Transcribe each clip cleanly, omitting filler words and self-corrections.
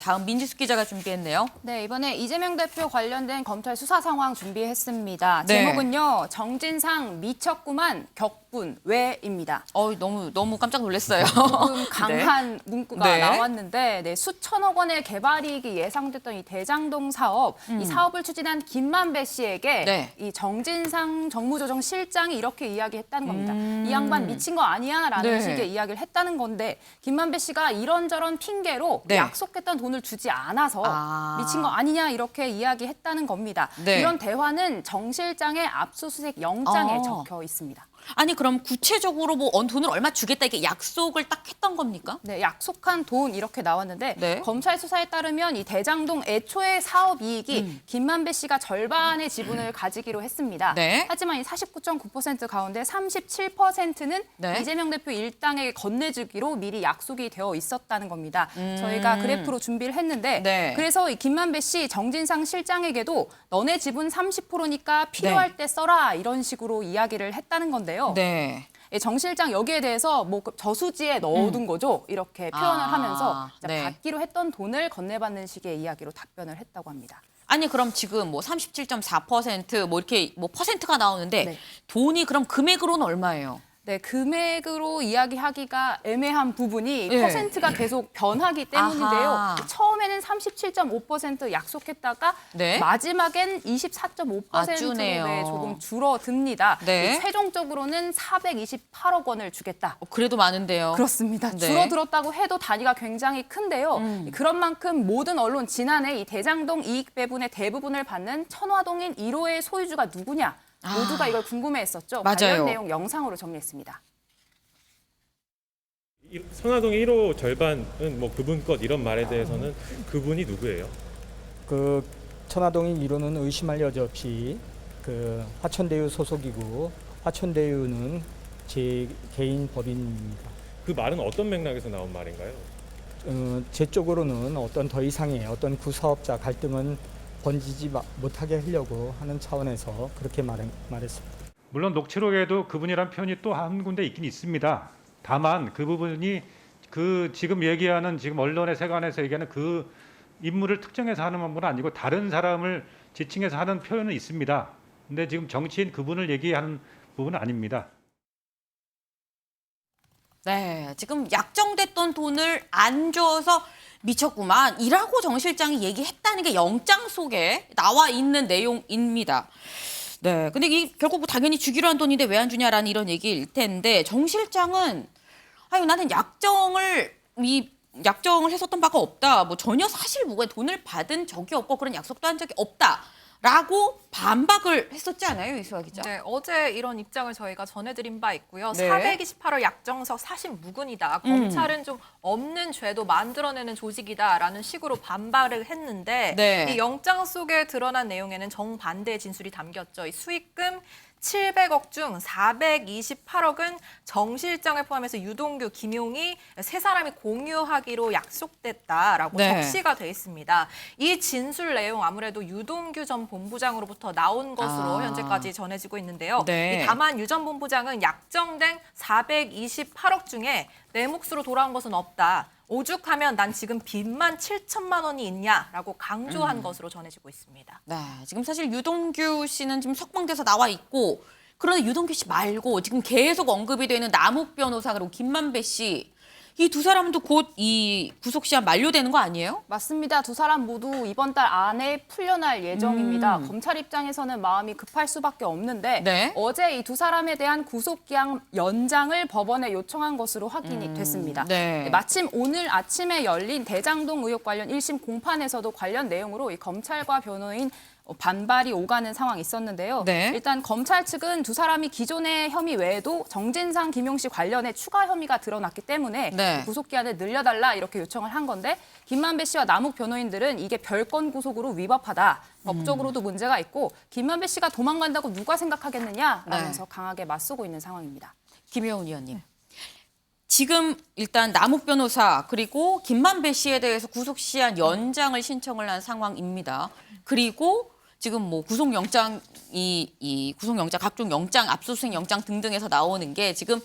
다음 민지숙 기자가 준비했네요. 네, 이번에 이재명 대표 관련된 검찰 수사 상황 준비했습니다. 네. 제목은요, 정진상 미쳤구만 격분 왜입니다. 너무 깜짝 놀랐어요. 조금 강한 문구가 네. 나왔는데 수천억 원의 개발이익이 예상됐던 이 대장동 사업, 이 사업을 추진한 김만배 씨에게 네. 이 정진상 정무조정실장이 이렇게 이야기했다는 겁니다. 이 양반 미친 거 아니야? 라는 네. 식의 이야기를 했다는 건데 김만배 씨가 이런저런 핑계로 네. 약속했던 돈을 주지 않아서 미친 거 아니냐 이렇게 이야기했다는 겁니다. 네. 이런 대화는 정 실장의 압수수색 영장에 적혀 있습니다. 아니 그럼 구체적으로 뭐 돈을 얼마 주겠다 이게 약속을 딱 했던 겁니까? 네, 약속한 돈 이렇게 나왔는데 네. 검찰 수사에 따르면 이 대장동 애초의 사업 이익이 김만배 씨가 절반의 지분을 가지기로 했습니다. 네. 하지만 이 49.9% 가운데 37%는 네. 이재명 대표 일당에게 건네주기로 미리 약속이 되어 있었다는 겁니다. 저희가 그래프로 준비를 했는데 네. 그래서 이 김만배 씨 정진상 실장에게도 너네 지분 30%니까 필요할 때 써라 이런 식으로 이야기를 했다는 건데요. 네. 정 실장 여기에 대해서 뭐 저수지에 넣어둔 거죠. 이렇게 표현을 하면서 네. 받기로 했던 돈을 건네받는 식의 이야기로 답변을 했다고 합니다. 아니 그럼 지금 뭐 37.4% 뭐 이렇게 뭐 퍼센트가 나오는데 네. 돈이 그럼 금액으로는 얼마예요? 네, 금액으로 이야기하기가 애매한 부분이 예. 퍼센트가 계속 변하기 때문인데요. 아하. 처음에는 37.5% 약속했다가 네. 마지막엔 24.5%로 주네요. 네, 조금 줄어듭니다. 네. 최종적으로는 428억 원을 주겠다. 그래도 많은데요. 그렇습니다. 네. 줄어들었다고 해도 단위가 굉장히 큰데요. 그런 만큼 모든 언론 지난해 이 대장동 이익 배분의 대부분을 받는 천화동인 1호의 소유주가 누구냐 모두가 이걸 궁금해했었죠. 맞아요. 관련 내용 영상으로 정리했습니다. 선화동의 1호 절반은 뭐 그분 것 이런 말에 대해서는 그분이 누구예요? 그 천화동인 1호는 의심할 여지 없이 그 화천대유 소속이고 화천대유는 제 개인 법인입니다. 그 말은 어떤 맥락에서 나온 말인가요? 제 쪽으로는 어떤 더 이상의 어떤 구사업자 갈등은 번지지 못하게 하려고 하는 차원에서 그렇게 말했습니다. 물론 녹취록에도 그분이란 표현이 또 한 군데 있긴 있습니다. 다만 그 부분이 그 지금 얘기하는 지금 언론의 세간에서 얘기하는 그 인물을 특정해서 하는 부분은 아니고 다른 사람을 지칭해서 하는 표현은 있습니다. 근데 지금 정치인 그분을 얘기하는 부분은 아닙니다. 네, 지금 약정됐던 돈을 안 줘서 미쳤구만 이라고 정 실장이 얘기했다는 게 영장 속에 나와 있는 내용입니다. 네, 근데 이 결국 당연히 주기로 한 돈인데 왜 안 주냐라는 이런 얘기일 텐데 정 실장은 아유 나는 약정을 했었던 바가 없다. 뭐 전혀 사실 무고에 돈을 받은 적이 없고 그런 약속도 한 적이 없다. 라고 반박을 했었지 않아요, 이수아 기자? 네, 어제 이런 입장을 저희가 전해드린 바 있고요. 네. 428호 약정서 사실 무근이다. 검찰은 좀 없는 죄도 만들어내는 조직이다라는 식으로 반발을 했는데 네. 이 영장 속에 드러난 내용에는 정반대의 진술이 담겼죠. 이 수익금 700억 중 428억은 정 실장을 포함해서 유동규, 김용희 세 사람이 공유하기로 약속됐다라고 네. 적시가 돼 있습니다. 이 진술 내용 아무래도 유동규 전 본부장으로부터 나온 것으로 현재까지 전해지고 있는데요. 네. 다만 유 전 본부장은 약정된 428억 중에 내 몫으로 돌아온 것은 없다. 오죽하면 난 지금 빚만 7천만 원이 있냐라고 강조한 것으로 전해지고 있습니다. 네, 지금 사실 유동규 씨는 지금 석방돼서 나와 있고 그런데 유동규 씨 말고 지금 계속 언급이 되는 남욱 변호사 그리고 김만배 씨 이 두 사람은 또 곧 이 구속시한 만료되는 거 아니에요? 맞습니다. 두 사람 모두 이번 달 안에 풀려날 예정입니다. 검찰 입장에서는 마음이 급할 수밖에 없는데 네. 어제 이 두 사람에 대한 구속기한 연장을 법원에 요청한 것으로 확인이 됐습니다. 네. 마침 오늘 아침에 열린 대장동 의혹 관련 1심 공판에서도 관련 내용으로 이 검찰과 변호인 반발이 오가는 상황이 있었는데요. 네. 일단 검찰 측은 두 사람이 기존의 혐의 외에도 정진상, 김용씨 관련해 추가 혐의가 드러났기 때문에 네. 구속기한을 늘려달라 이렇게 요청을 한 건데 김만배 씨와 남욱 변호인들은 이게 별건 구속으로 위법하다. 법적으로도 문제가 있고 김만배 씨가 도망간다고 누가 생각하겠느냐라면서 강하게 맞서고 있는 상황입니다. 김효은 의원님. 지금 일단 남욱 변호사 그리고 김만배 씨에 대해서 구속시한 연장을 신청을 한 상황입니다. 그리고 지금 뭐 구속영장 이 구속영장 각종 영장 압수수색 영장 등등에서 나오는 게 지금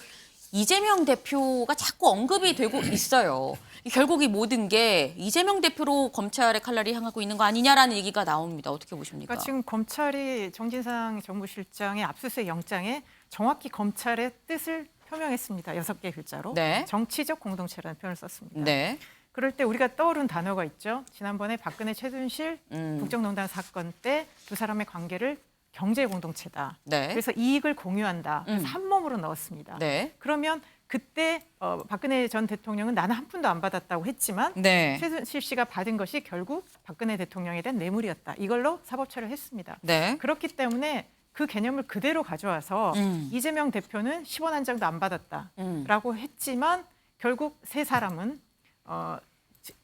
이재명 대표가 자꾸 언급이 되고 있어요. 결국 이 모든 게 이재명 대표로 검찰의 칼날이 향하고 있는 거 아니냐라는 얘기가 나옵니다. 어떻게 보십니까? 그러니까 지금 검찰이 정진상 정무실장의 압수수색 영장에 정확히 검찰의 뜻을 표명했습니다. 6개 글자로. 네. 정치적 공동체라는 표현을 썼습니다. 네. 그럴 때 우리가 떠오른 단어가 있죠. 지난번에 박근혜 최순실 국정농단 사건 때 두 사람의 관계를 경제 공동체다. 네. 그래서 이익을 공유한다. 그래서 한 몸으로 넣었습니다. 네. 그러면 그때 박근혜 전 대통령은 나는 한 푼도 안 받았다고 했지만 네. 최순실 씨가 받은 것이 결국 박근혜 대통령에 대한 뇌물이었다. 이걸로 사법처리를 했습니다. 네. 그렇기 때문에 그 개념을 그대로 가져와서 이재명 대표는 10원 한 장도 안 받았다라고 했지만 결국 세 사람은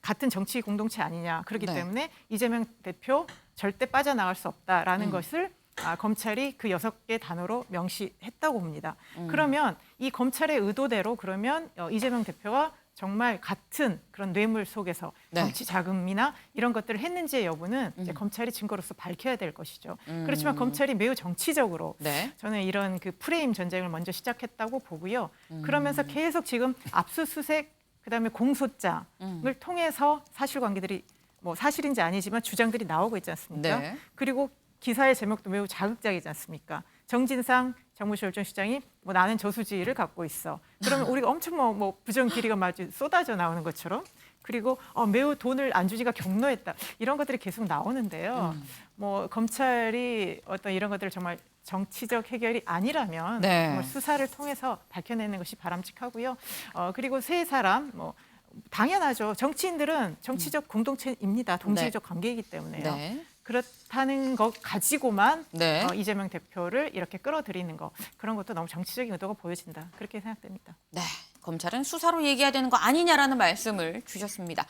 같은 정치 공동체 아니냐. 그렇기 네. 때문에 이재명 대표 절대 빠져나갈 수 없다라는 것을 검찰이 그 6개 단어로 명시했다고 봅니다. 그러면 이 검찰의 의도대로 그러면 이재명 대표가 정말 같은 그런 뇌물 속에서 네. 정치 자금이나 이런 것들을 했는지의 여부는 이제 검찰이 증거로서 밝혀야 될 것이죠. 그렇지만 검찰이 매우 정치적으로 네. 저는 이런 그 프레임 전쟁을 먼저 시작했다고 보고요. 그러면서 계속 지금 압수수색 그다음에 공소장을 통해서 사실관계들이 뭐 사실인지 아니지만 주장들이 나오고 있지 않습니까? 네. 그리고 기사의 제목도 매우 자극적이지 않습니까? 정진상 정무실장이 뭐 나는 저수지를 갖고 있어. 그러면 우리가 엄청 뭐 부정 기리가 마치 쏟아져 나오는 것처럼 그리고 매우 돈을 안 주지가 격노했다. 이런 것들이 계속 나오는데요. 뭐 검찰이 어떤 이런 것들을 정말 정치적 해결이 아니라면 네. 정말 수사를 통해서 밝혀내는 것이 바람직하고요. 그리고 세 사람 뭐 당연하죠. 정치인들은 정치적 공동체입니다. 동질적 관계이기 때문에요. 네. 그렇다는 것 가지고만 네. 이재명 대표를 이렇게 끌어들이는 거 그런 것도 너무 정치적인 의도가 보여진다. 그렇게 생각됩니다. 네. 검찰은 수사로 얘기해야 되는 거 아니냐라는 말씀을 주셨습니다.